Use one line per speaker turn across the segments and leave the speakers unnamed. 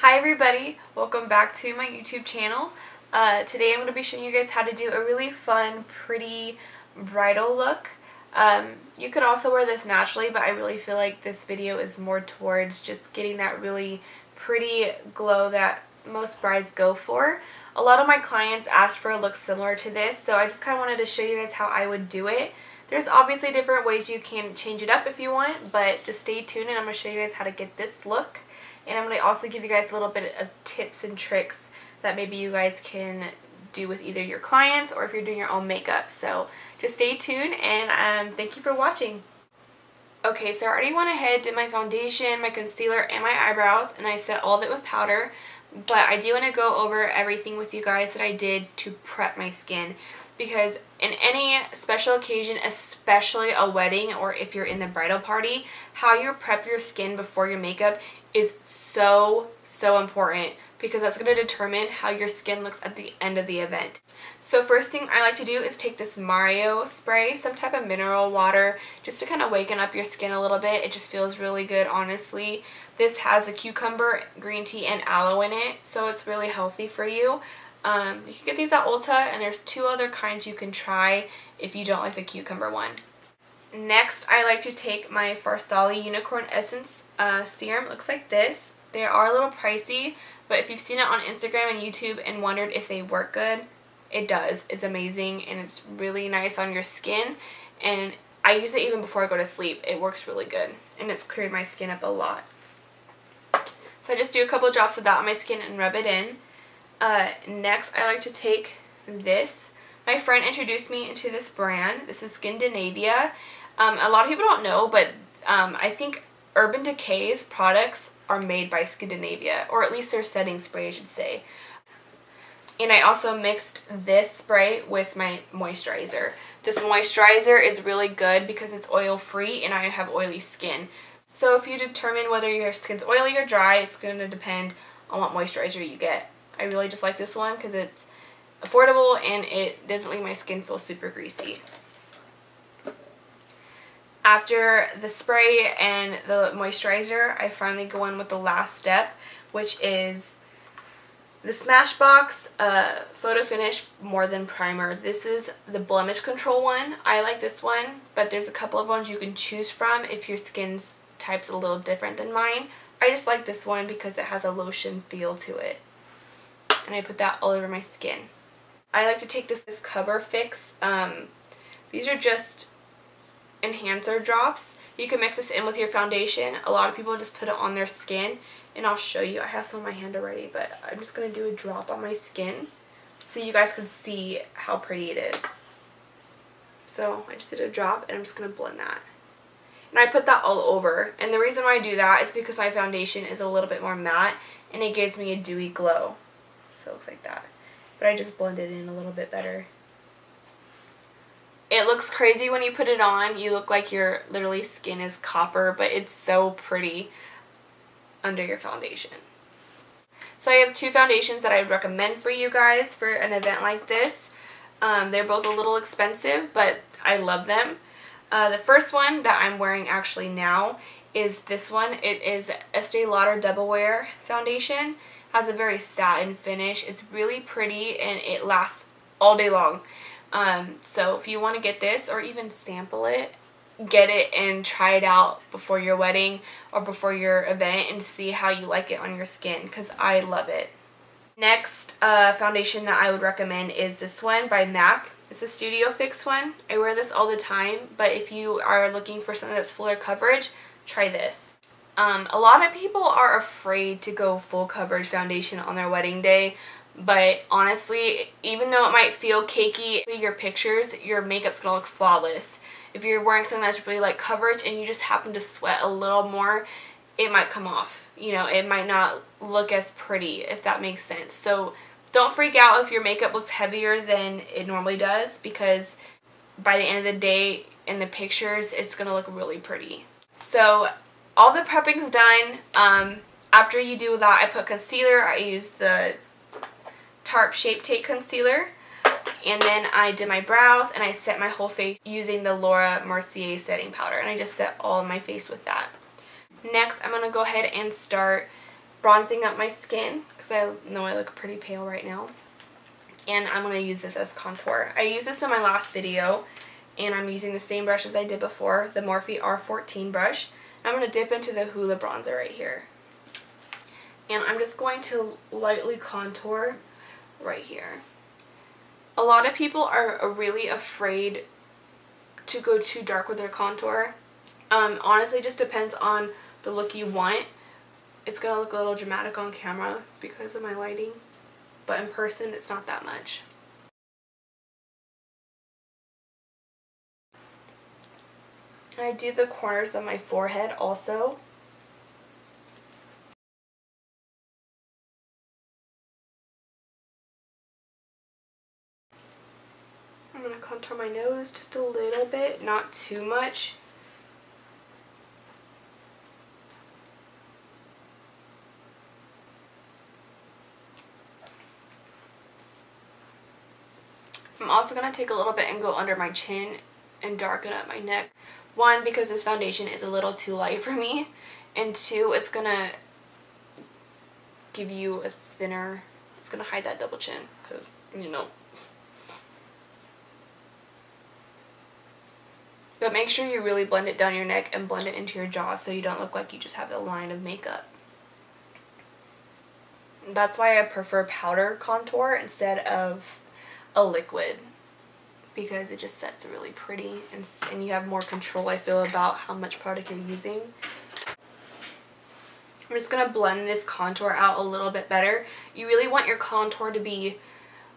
Hi everybody, welcome back to my YouTube channel. Today I'm going to be showing you guys how to do a really fun, pretty bridal look. You could also wear this naturally, but I really feel like this video is more towards just getting that really pretty glow that most brides go for. A lot of my clients asked for a look similar to this, so I just kind of wanted to show you guys how I would do it. There's obviously different ways you can change it up if you want, but just stay tuned and I'm going to show you guys how to get this look. And I'm going to also give you guys a little bit of tips and tricks that maybe you guys can do with either your clients or if you're doing your own makeup. So just stay tuned and thank you for watching. Okay, so I already went ahead, did my foundation, my concealer, and my eyebrows, and I set all of it with powder. But I do want to go over everything with you guys that I did to prep my skin. Because in any special occasion, especially a wedding or if you're in the bridal party, how you prep your skin before your makeup is so important, because that's going to determine how your skin looks at the end of the event. So first thing I like to do is take this Mario spray, some type of mineral water, just to kind of waken up your skin a little bit. It just feels really good, honestly. This has a cucumber, green tea, and aloe in it, so it's really healthy for you. You can get these at Ulta, and there's two other kinds you can try if you don't like the cucumber one. Next, I like to take my Farsali Unicorn Essence serum. It looks like this. They are a little pricey, but if you've seen it on Instagram and YouTube and wondered if they work good, it does. It's amazing, and it's really nice on your skin, and I use it even before I go to sleep. It works really good, and it's cleared my skin up a lot. So I just do a couple of drops of that on my skin and rub it in. Next, I like to take this. My friend introduced me into this brand. This is Skindinavia. A lot of people don't know, but I think Urban Decay's products are made by Skindinavia, or at least their setting spray, I should say. And I also mixed this spray with my moisturizer. This moisturizer is really good because it's oil-free and I have oily skin. So if you determine whether your skin's oily or dry, it's going to depend on what moisturizer you get. I really just like this one because it's affordable and it doesn't leave my skin feel super greasy. After the spray and the moisturizer, I finally go in with the last step, which is the Smashbox Photo Finish More Than Primer. This is the blemish control one. I like this one, but there's a couple of ones you can choose from if your skin's type's a little different than mine. I just like this one because it has a lotion feel to it. And I put that all over my skin. I like to take this Cover Fix. These are just enhancer drops. You can mix this in with your foundation. A lot of people just put it on their skin, and I'll show you. I have some on my hand already, but I'm just going to do a drop on my skin so you guys can see how pretty it is. So I just did a drop, and I'm just going to blend that. And I put that all over, and the reason why I do that is because my foundation is a little bit more matte, and it gives me a dewy glow. So it looks like that. But I just blended it in a little bit better. It looks crazy when you put it on. You look like your literally skin is copper, but it's so pretty under your foundation. So I have two foundations that I would recommend for you guys for an event like this. They're both a little expensive, but I love them. The first one that I'm wearing actually now is this one. It is Estée Lauder Double Wear Foundation. Has a very satin finish. It's really pretty and it lasts all day long. So if you want to get this or even sample it, get it and try it out before your wedding or before your event and see how you like it on your skin, because I love it. Next foundation that I would recommend is this one by MAC. It's a Studio Fix one. I wear this all the time, but if you are looking for something that's fuller coverage, try this. A lot of people are afraid to go full coverage foundation on their wedding day, but honestly, even though it might feel cakey in your pictures, your makeup's gonna look flawless. If you're wearing something that's really light coverage and you just happen to sweat a little more, it might come off. You know, it might not look as pretty, if that makes sense. So don't freak out if your makeup looks heavier than it normally does, because by the end of the day in the pictures, it's gonna look really pretty. So all the prepping's done. After you do that, I put concealer. I use the Tarte Shape Tape Concealer. And then I did my brows and I set my whole face using the Mercier setting powder. And I just set all of my face with that. Next, I'm going to go ahead and start bronzing up my skin because I know I look pretty pale right now. And I'm going to use this as contour. I used this in my last video, and I'm using the same brush as I did before, the Morphe R14 brush. I'm going to dip into the Hula bronzer right here. And I'm just going to lightly contour right here. A lot of people are really afraid to go too dark with their contour. Honestly, it just depends on the look you want. It's going to look a little dramatic on camera because of my lighting, but in person it's not that much. And I do the corners of my forehead also. I'm going to contour my nose just a little bit, not too much. I'm also going to take a little bit and go under my chin and darken up my neck. One, because this foundation is a little too light for me, and two, it's going to give you a thinner, it's going to hide that double chin, because, you know. But make sure you really blend it down your neck and blend it into your jaw so you don't look like you just have the line of makeup. That's why I prefer powder contour instead of a liquid, because it just sets really pretty and you have more control, I feel, about how much product you're using. I'm just going to blend this contour out a little bit better. You really want your contour to be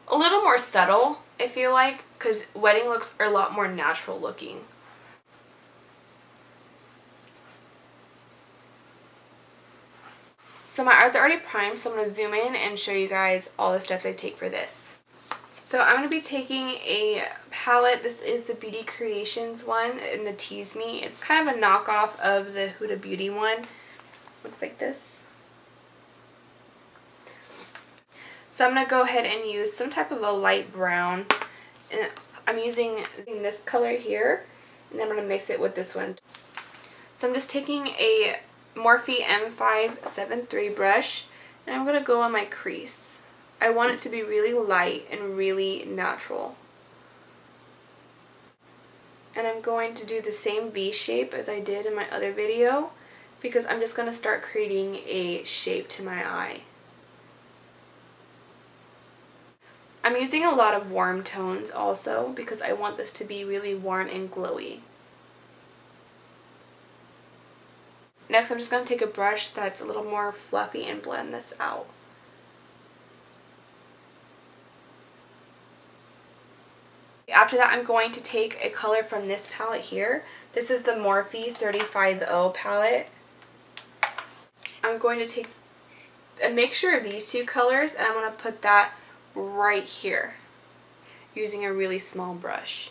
a little more subtle, I feel like, because wedding looks are a lot more natural looking. So my eyes are already primed, so I'm going to zoom in and show you guys all the steps I take for this. So I'm going to be taking a palette. This is the Beauty Creations one in the Tease Me. It's kind of a knockoff of the Huda Beauty one. Looks like this. So I'm going to go ahead and use some type of a light brown. And I'm using this color here, and then I'm going to mix it with this one. So I'm just taking a Morphe M573 brush, and I'm going to go on my crease. I want it to be really light and really natural. And I'm going to do the same V shape as I did in my other video, because I'm just going to start creating a shape to my eye. I'm using a lot of warm tones also because I want this to be really warm and glowy. Next, I'm just going to take a brush that's a little more fluffy and blend this out. After that, I'm going to take a color from this palette here. This is the Morphe 35O palette. I'm going to take a mixture of these two colors, and I'm going to put that right here using a really small brush.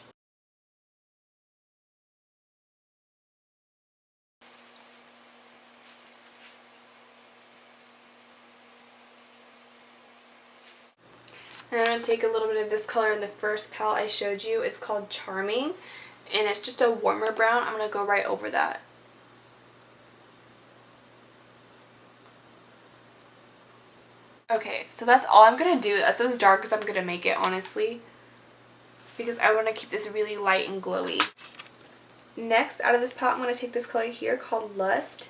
And I'm going to take a little bit of this color in the first palette I showed you. It's called Charming, and it's just a warmer brown. I'm going to go right over that. Okay, so that's all I'm going to do. That's as dark as I'm going to make it, honestly, because I want to keep this really light and glowy. Next, out of this palette, I'm going to take this color here called Lust.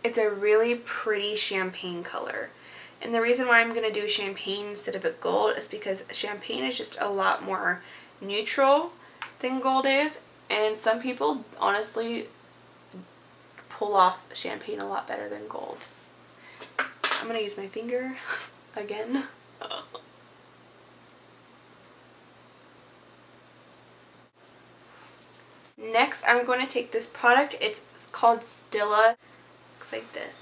It's a really pretty champagne color. And the reason why I'm going to do champagne instead of a gold is because champagne is just a lot more neutral than gold is. And some people, honestly, pull off champagne a lot better than gold. I'm going to use my finger again. Next, I'm going to take this product. It's called Stila. Looks like this.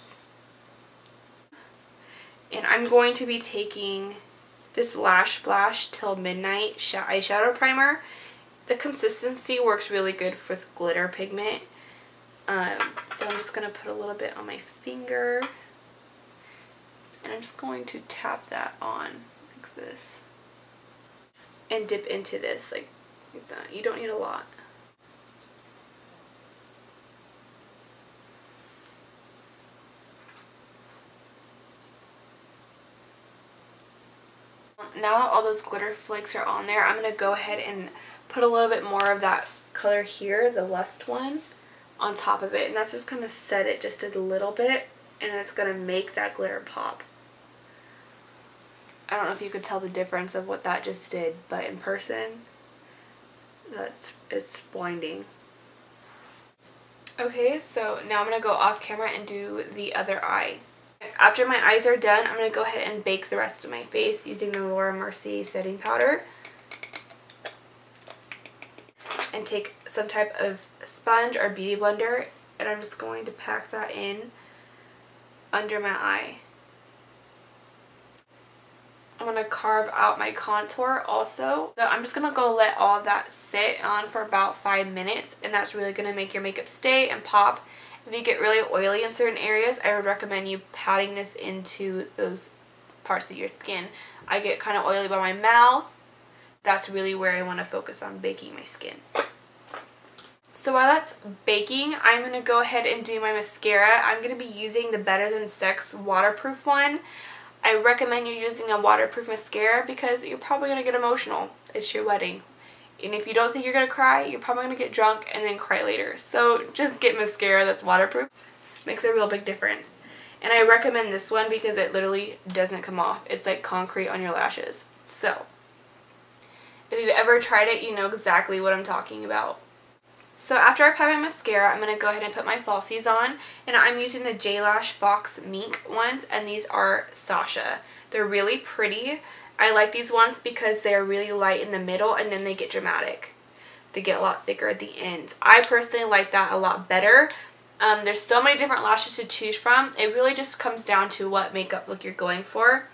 And I'm going to be taking this Lash Splash Till Midnight eyeshadow primer. The consistency works really good with glitter pigment. So I'm just going to put a little bit on my finger. And I'm just going to tap that on like this. And dip into this like that. You don't need a lot. Now that all those glitter flakes are on there, I'm going to go ahead and put a little bit more of that color here, the Lust one, on top of it. And that's just going to set it just a little bit, and it's going to make that glitter pop. I don't know if you could tell the difference of what that just did, but in person, it's blinding. Okay, so now I'm going to go off camera and do the other eye. After my eyes are done, I'm going to go ahead and bake the rest of my face using the Mercier setting powder. And take some type of sponge or beauty blender, and I'm just going to pack that in under my eye. I'm going to carve out my contour also. So I'm just going to go let all of that sit on for about 5 minutes, and that's really going to make your makeup stay and pop. If you get really oily in certain areas, I would recommend you patting this into those parts of your skin. I get kind of oily by my mouth. That's really where I want to focus on baking my skin. So while that's baking, I'm going to go ahead and do my mascara. I'm going to be using the Better Than Sex waterproof one. I recommend you using a waterproof mascara because you're probably going to get emotional. It's your wedding. And if you don't think you're going to cry, you're probably going to get drunk and then cry later. So just get mascara that's waterproof. Makes a real big difference. And I recommend this one because it literally doesn't come off. It's like concrete on your lashes. So if you've ever tried it, you know exactly what I'm talking about. So after I apply my mascara, I'm going to go ahead and put my falsies on. And I'm using the J Lash Fox Mink ones, and these are Sasha. They're really pretty. I like these ones because they're really light in the middle and then they get dramatic. They get a lot thicker at the end. I personally like that a lot better. There's so many different lashes to choose from. It really just comes down to what makeup look you're going for.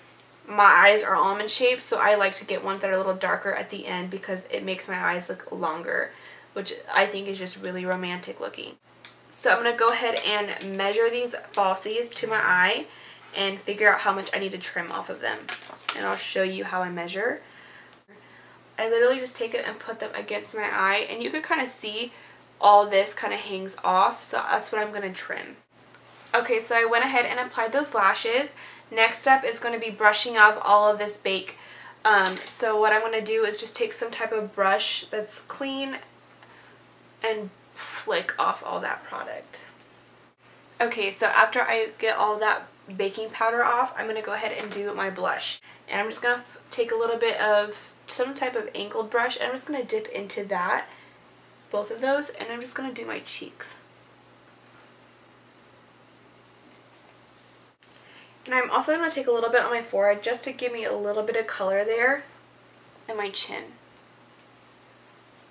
My eyes are almond shaped, so I like to get ones that are a little darker at the end because it makes my eyes look longer, which I think is just really romantic looking. So I'm going to go ahead and measure these falsies to my eye and figure out how much I need to trim off of them. And I'll show you how I measure. I literally just take it and put them against my eye, and you can kind of see all this kind of hangs off, so that's what I'm going to trim. Okay, so I went ahead and applied those lashes. Next step is going to be brushing off all of this bake. So what I'm going to do is just take some type of brush that's clean and flick off all that product. Okay, so after I get all that baking powder off, I'm going to go ahead and do my blush. And I'm just going to take a little bit of some type of angled brush, and I'm just going to dip into that, both of those, and I'm just going to do my cheeks. And I'm also going to take a little bit on my forehead just to give me a little bit of color there, and my chin.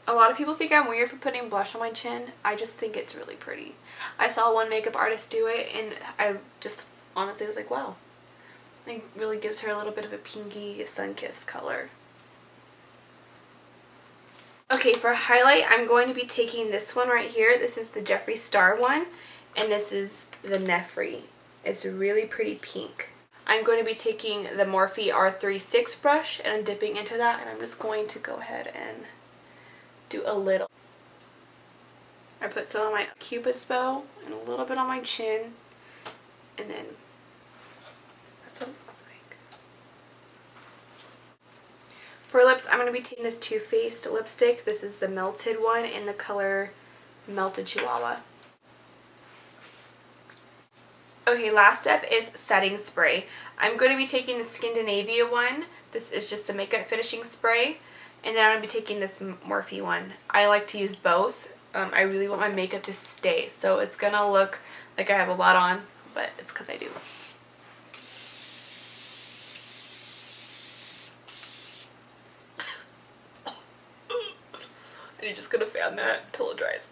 A lot of people think I'm weird for putting blush on my chin. I just think it's really pretty. I saw one makeup artist do it, and I just honestly was like, wow. It really gives her a little bit of a pinky sun-kissed color. Okay, for highlight, I'm going to be taking this one right here. This is the Jeffree Star one, and this is the Nefri. It's really pretty pink. I'm going to be taking the Morphe R36 brush, and I'm dipping into that, and I'm just going to go ahead and do a little. I put some on my Cupid's bow and a little bit on my chin, and then that's what it looks like. For lips, I'm going to be taking this Too Faced lipstick. This is the Melted one in the color Melted Chihuahua. Okay, last step is setting spray. I'm going to be taking the Scandinavia one. This is just a makeup finishing spray. And then I'm going to be taking this Morphe one. I like to use both. I really want my makeup to stay. So it's going to look like I have a lot on, but it's because I do. And you're just going to fan that until it dries.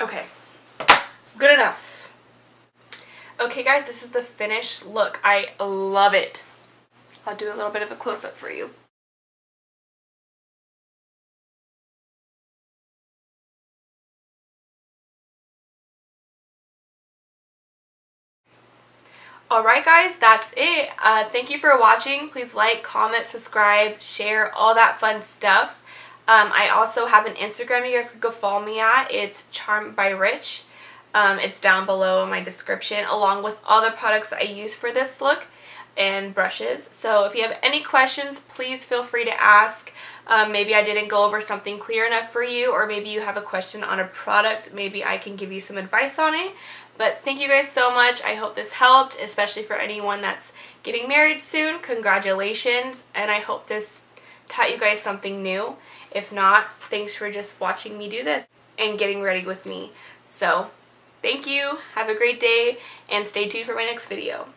Okay, good enough. Okay guys, this is the finished look. I love it. I'll do a little bit of a close-up for you. Alright guys, that's it. Thank you for watching. Please like, comment, subscribe, share, all that fun stuff. I also have an Instagram you guys can go follow me at. It's Charmed by Rich. It's down below in my description, along with all the products that I use for this look and brushes. So if you have any questions, please feel free to ask. Maybe I didn't go over something clear enough for you, or maybe you have a question on a product. Maybe I can give you some advice on it. But thank you guys so much. I hope this helped, especially for anyone that's getting married soon. Congratulations, and I hope this taught you guys something new. If not, thanks for just watching me do this and getting ready with me. So thank you, have a great day, and stay tuned for my next video.